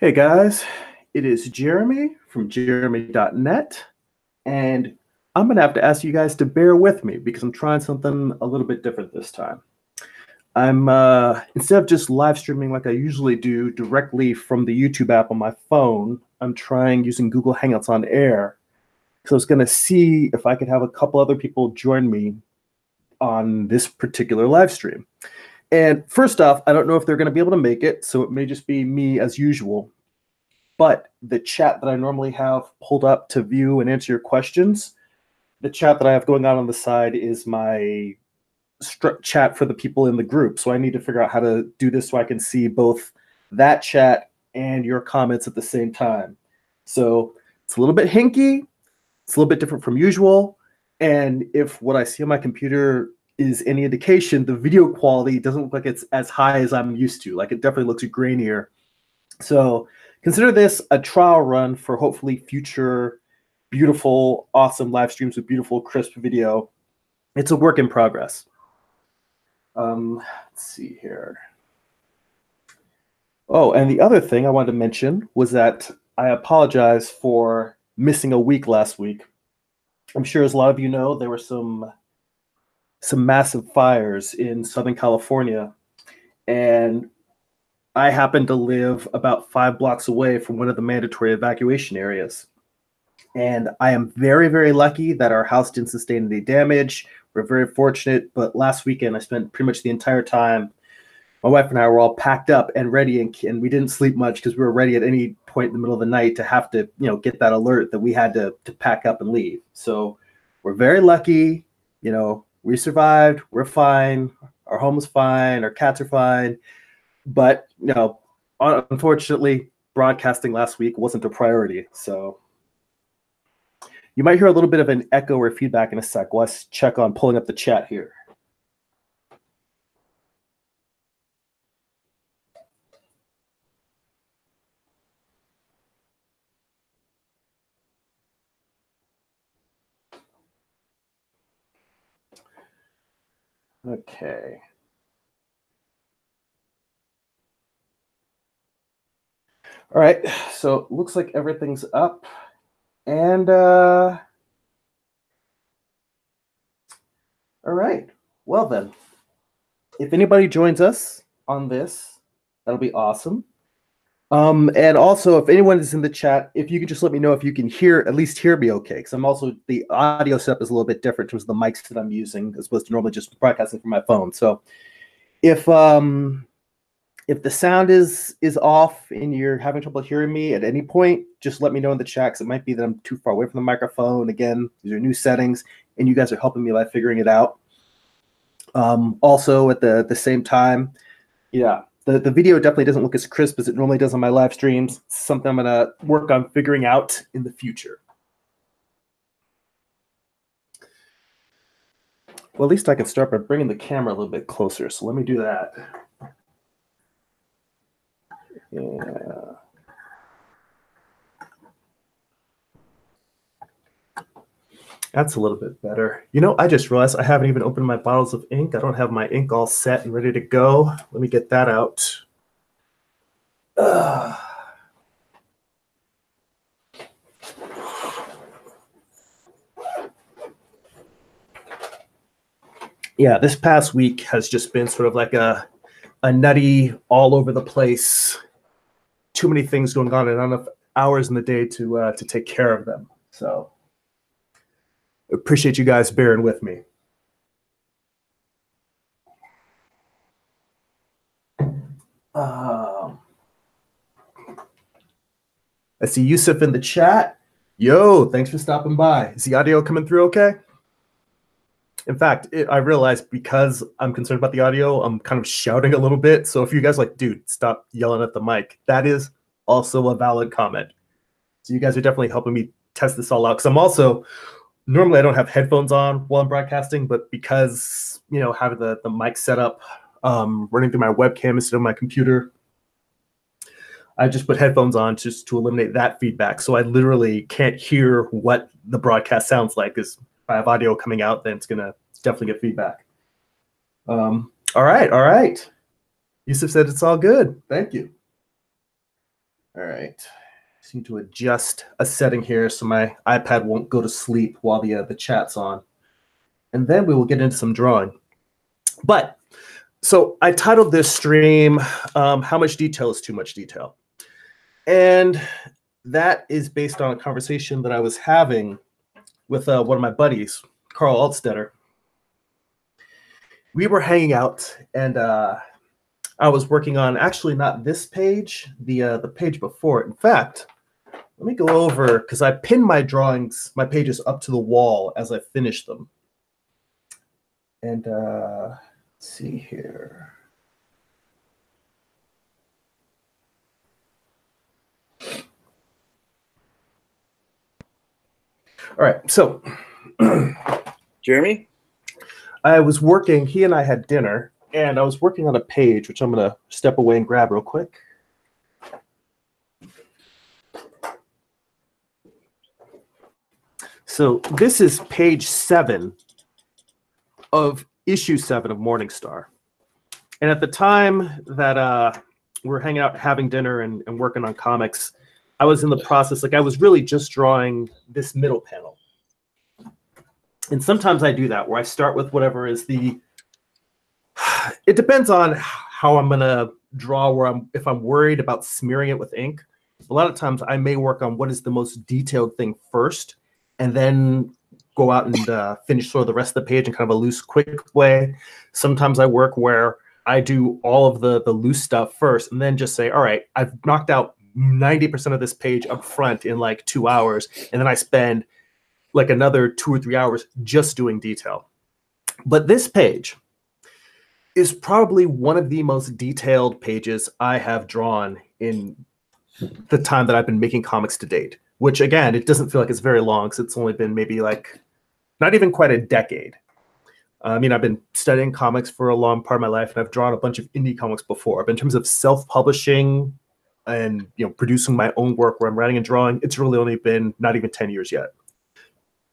Hey guys, it is Jeremy from jeremy.net, and I'm going to have to ask you guys to bear with me because I'm trying something a little bit different this time. I'm instead of just live streaming like I usually do directly from the YouTube app on my phone, I'm trying using Google Hangouts on Air. So I was going to see if I could have a couple other people join me on this particular live stream. And first off, I don't know if they're going to be able to make it, so it may just be me as usual. But the chat that I normally have pulled up to view and answer your questions, the chat that I have going on the side is my chat for the people in the group. So I need to figure out how to do this so I can see both that chat and your comments at the same time. So it's a little bit hinky. It's a little bit different from usual. And if what I see on my computer is any indication, the video quality doesn't look like it's as high as I'm used to. Like, it definitely looks grainier. So consider this a trial run for hopefully future beautiful, awesome live streams with beautiful, crisp video. It's a work in progress. Let's see here. Oh, and the other thing I wanted to mention was that I apologize for missing a week last week. I'm sure, as a lot of you know, there were some massive fires in Southern California, and I happen to live about 5 blocks away from one of the mandatory evacuation areas. And I am very, very lucky that our house didn't sustain any damage. We're very fortunate, but last weekend I spent pretty much the entire time, my wife and I were all packed up and ready, and we didn't sleep much because we were ready at any point in the middle of the night to have to, get that alert that we had to pack up and leave. So we're very lucky, we survived, we're fine, our home is fine, our cats are fine. But, unfortunately, broadcasting last week wasn't a priority. So you might hear a little bit of an echo or feedback in a sec. Let's check on pulling up the chat here. Okay. All right, so it looks like everything's up. And all right, well then, if anybody joins us on this, that'll be awesome. And also, if anyone is in the chat, if you could just let me know if you can at least hear me okay, because I'm also, the audio setup is a little bit different in terms of the mics that I'm using as opposed to normally just broadcasting from my phone. So if the sound is off and you're having trouble hearing me at any point, just let me know in the chat, because it might be that I'm too far away from the microphone. Again, these are new settings, and you guys are helping me by figuring it out. Also, at the same time, yeah, the video definitely doesn't look as crisp as it normally does on my live streams. It's something I'm going to work on figuring out in the future. Well, at least I can start by bringing the camera a little bit closer, so let me do that. Yeah. That's a little bit better. I just realized I haven't even opened my bottles of ink. I don't have my ink all set and ready to go. Let me get that out. Yeah, this past week has just been sort of like a nutty, all over the place, too many things going on and not enough hours in the day to take care of them. So appreciate you guys bearing with me. I see Yusuf in the chat. Yo, thanks for stopping by. Is the audio coming through okay? In fact, I realized because I'm concerned about the audio, I'm kind of shouting a little bit. So if you guys are like, dude, stop yelling at the mic, that is also a valid comment. So you guys are definitely helping me test this all out. Because I'm also, normally I don't have headphones on while I'm broadcasting, but because, having the mic set up, running through my webcam instead of my computer, I just put headphones on just to eliminate that feedback. So I literally can't hear what the broadcast sounds like, because if I have audio coming out, then it's going to definitely get feedback. All right. Yusuf said it's all good. Thank you. All right. Just need to adjust a setting here so my iPad won't go to sleep while the chat's on. And then we will get into some drawing. But so I titled this stream, How Much Detail is Too Much Detail? And that is based on a conversation that I was having with one of my buddies, Carl Altstetter. We were hanging out, and I was working on actually not this page, the page before it. In fact, let me go over, because I pinned my drawings, my pages up to the wall as I finished them. And let's see here. All right, so Jeremy? I was working, he and I had dinner, and I was working on a page, which I'm going to step away and grab real quick. So this is page 7 of issue 7 of Morningstar. And at the time that we were hanging out, having dinner and working on comics, I was in the process, like I was really just drawing this middle panel. And sometimes I do that where I start with whatever is it depends on how I'm gonna draw, if I'm worried about smearing it with ink. A lot of times I may work on what is the most detailed thing first, and then go out and finish sort of the rest of the page in kind of a loose, quick way. Sometimes I work where I do all of the loose stuff first, and then just say, all right, I've knocked out 90% of this page up front in like 2 hours, and then I spend like another 2 or 3 hours just doing detail. But this page is probably one of the most detailed pages I have drawn in the time that I've been making comics to date, which again, it doesn't feel like it's very long because it's only been maybe like not even quite a decade. I mean, I've been studying comics for a long part of my life, and I've drawn a bunch of indie comics before. But in terms of self-publishing and producing my own work where I'm writing and drawing, it's really only been not even 10 years yet.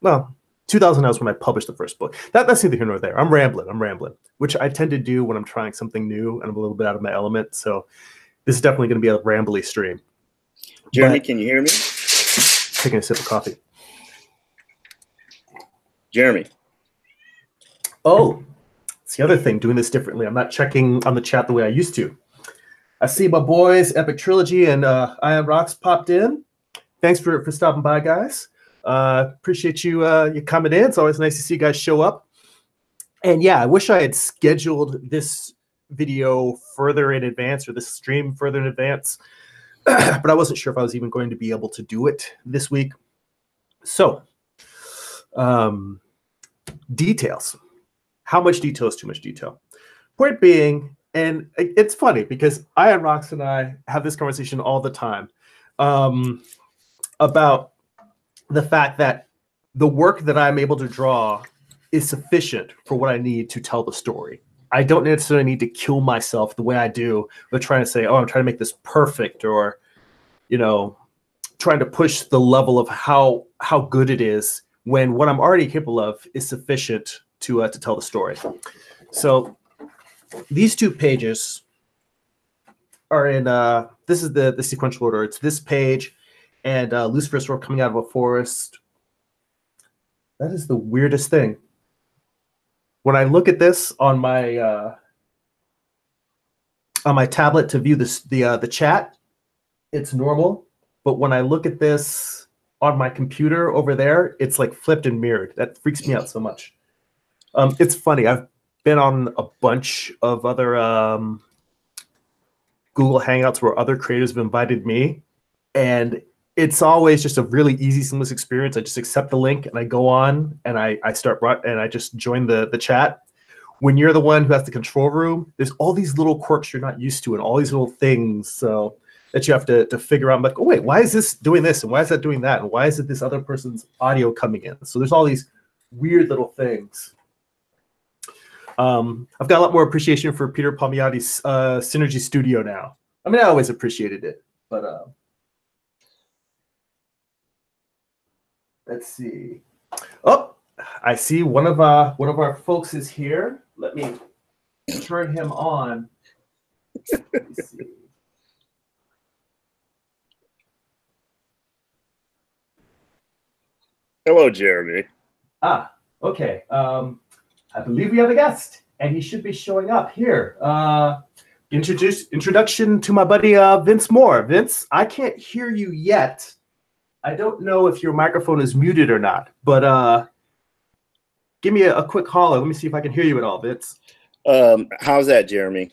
Well, 2000 was when I published the first book. That's neither here nor there. I'm rambling, which I tend to do when I'm trying something new and I'm a little bit out of my element. So this is definitely going to be a rambly stream. Jeremy, can you hear me? Taking a sip of coffee. Jeremy. Oh, it's the other thing, doing this differently. I'm not checking on the chat the way I used to. I see my boys, Epic Trilogy and Iron Rocks popped in. Thanks for stopping by, guys. Appreciate you coming in. It's always nice to see you guys show up. And yeah, I wish I had scheduled this video further in advance, or this stream further in advance, but I wasn't sure if I was even going to be able to do it this week. So, details. How much detail is too much detail? Point being, and it's funny because Ian Rocks and I have this conversation all the time about the fact that the work that I'm able to draw is sufficient for what I need to tell the story. I don't necessarily need to kill myself the way I do with trying to say, oh, I'm trying to make this perfect, or, trying to push the level of how good it is when what I'm already capable of is sufficient to tell the story. So these 2 pages are in, this is the sequential order. It's this page and Lucifer Sword coming out of a forest. That is the weirdest thing. When I look at this on my tablet to view this the chat, it's normal. But when I look at this on my computer over there, it's like flipped and mirrored. That freaks me out so much. It's funny. I've been on a bunch of other Google Hangouts where other creators have invited me, and it's always just a really easy, seamless experience. I just accept the link and I go on and I just join the chat. When you're the one who has the control room, there's all these little quirks you're not used to and all these little things that you have to figure out. I'm like, oh wait, why is this doing this? And why is that doing that? And why is it this other person's audio coming in? So there's all these weird little things. I've got a lot more appreciation for Peter Palmiotti's Synergy Studio now. I mean, I always appreciated it, but let's see. Oh, I see one of our folks is here. Let me turn him on. Let's see. Hello, Jeremy. Ah, okay. I believe we have a guest, and he should be showing up here. Introduction to my buddy Vince Moore. Vince, I can't hear you yet. I don't know if your microphone is muted or not, but give me a quick holler. Let me see if I can hear you at all, Vince. How's that, Jeremy?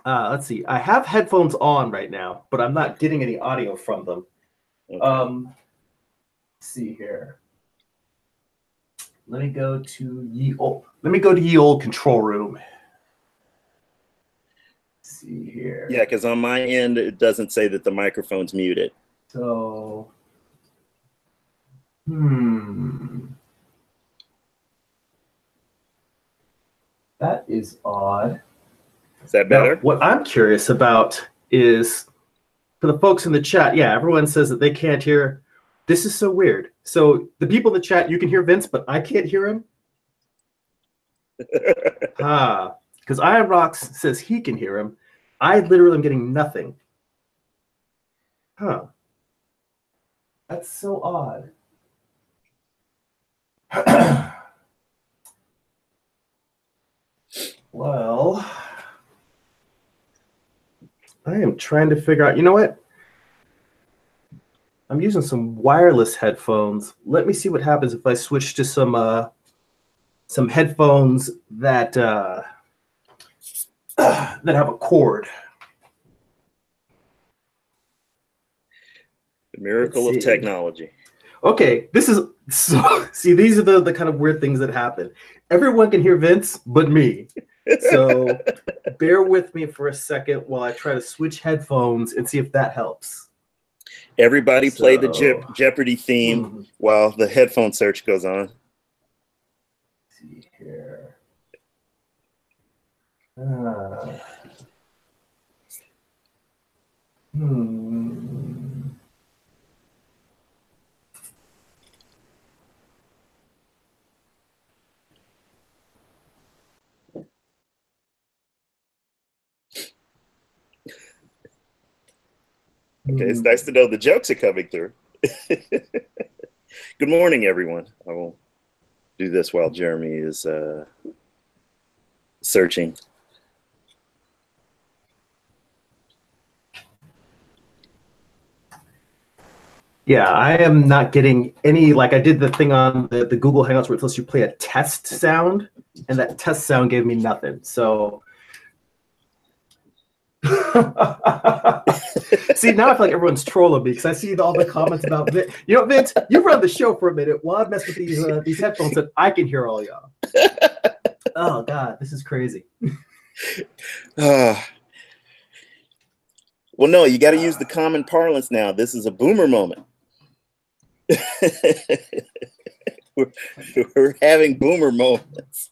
Let's see. I have headphones on right now, but I'm not getting any audio from them. Okay. Let's see here. Let me go to ye old control room. Let's see here. Yeah, because on my end it doesn't say that the microphone's muted. So, that is odd. Is that better? Now, what I'm curious about is for the folks in the chat. Yeah, everyone says that they can't hear. This is so weird. So the people in the chat, you can hear Vince, but I can't hear him. Because Iron Rocks says he can hear him. I literally am getting nothing. That's so odd. Well, I am trying to figure out, you know what? I'm using some wireless headphones. Let me see what happens if I switch to some headphones that that have a cord. The miracle of technology. Okay, this is so. See, these are the kind of weird things that happen. Everyone can hear Vince, but me. So bear with me for a second while I try to switch headphones and see if that helps. Everybody play the Jeopardy theme while the headphone search goes on. Let's see here. Okay, it's nice to know the jokes are coming through. Good morning, everyone. I will do this while Jeremy is searching. Yeah, I am not getting any, like I did the thing on the Google Hangouts where it lets you play a test sound, and that test sound gave me nothing. So see, now I feel like everyone's trolling me because I see all the comments about Vince. You know, Vince, you run the show for a minute while I mess with these headphones that I can hear all y'all. Oh God, this is crazy. Well, no, you got to use the common parlance now. This is a boomer moment. we're having boomer moments.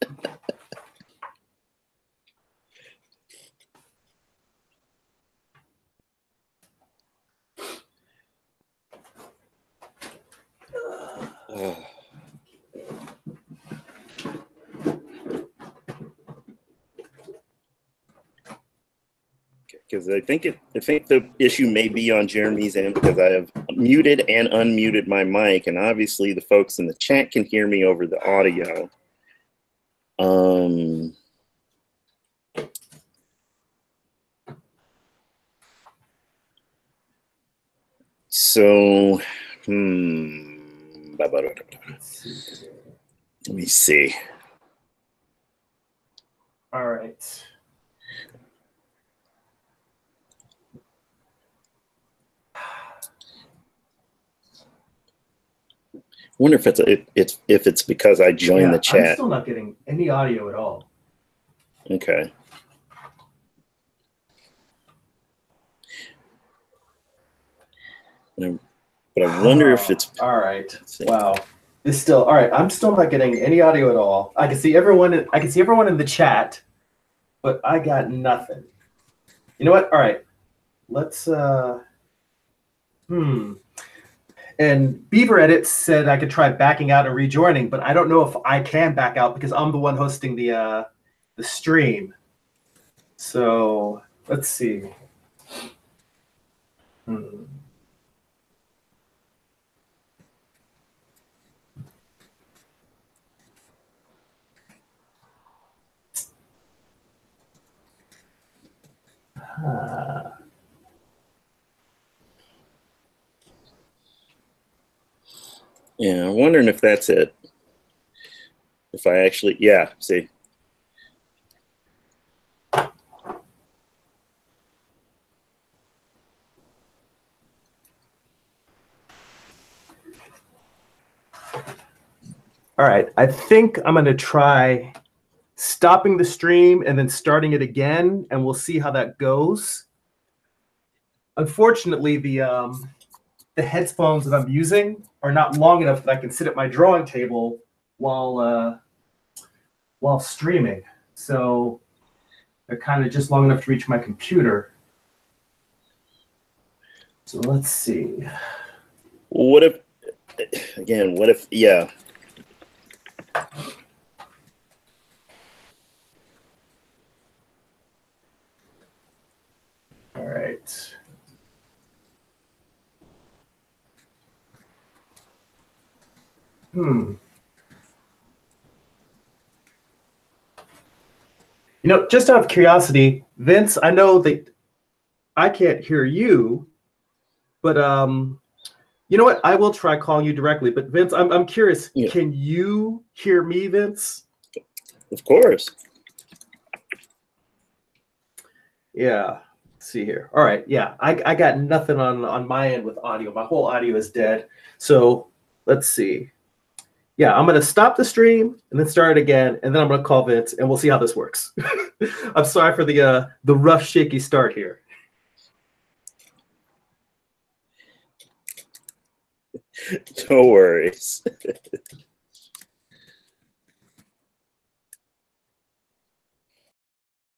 Because I think the issue may be on Jeremy's end because I have muted and unmuted my mic, and obviously the folks in the chat can hear me over the audio. So, let me see. All right. Wonder if it's because I joined the chat. I'm still not getting any audio at all. Okay. But I wonder if it's all right. Wow. It's still all right. I'm still not getting any audio at all. I can see everyone in the chat, but I got nothing. You know what? All right. Let's And Beaver Edit said I could try backing out and rejoining, but I don't know if I can back out because I'm the one hosting the stream. So let's see. Yeah, I'm wondering if that's it. If I actually, yeah, see. All right, I think I'm going to try stopping the stream and then starting it again, and we'll see how that goes. Unfortunately, the headphones that I'm using are not long enough that I can sit at my drawing table while streaming. So they're kind of just long enough to reach my computer. So let's see. What if, again, what if, yeah. All right. You know, just out of curiosity, Vince, I know that I can't hear you, but you know what? I will try calling you directly. But Vince, I'm curious. Yeah. Can you hear me, Vince? Of course. Yeah. Let's see here. All right. Yeah. I got nothing on my end with audio. My whole audio is dead. So let's see. Yeah, I'm going to stop the stream and then start it again, and then I'm going to call Vince, and we'll see how this works. I'm sorry for the rough, shaky start here. No worries.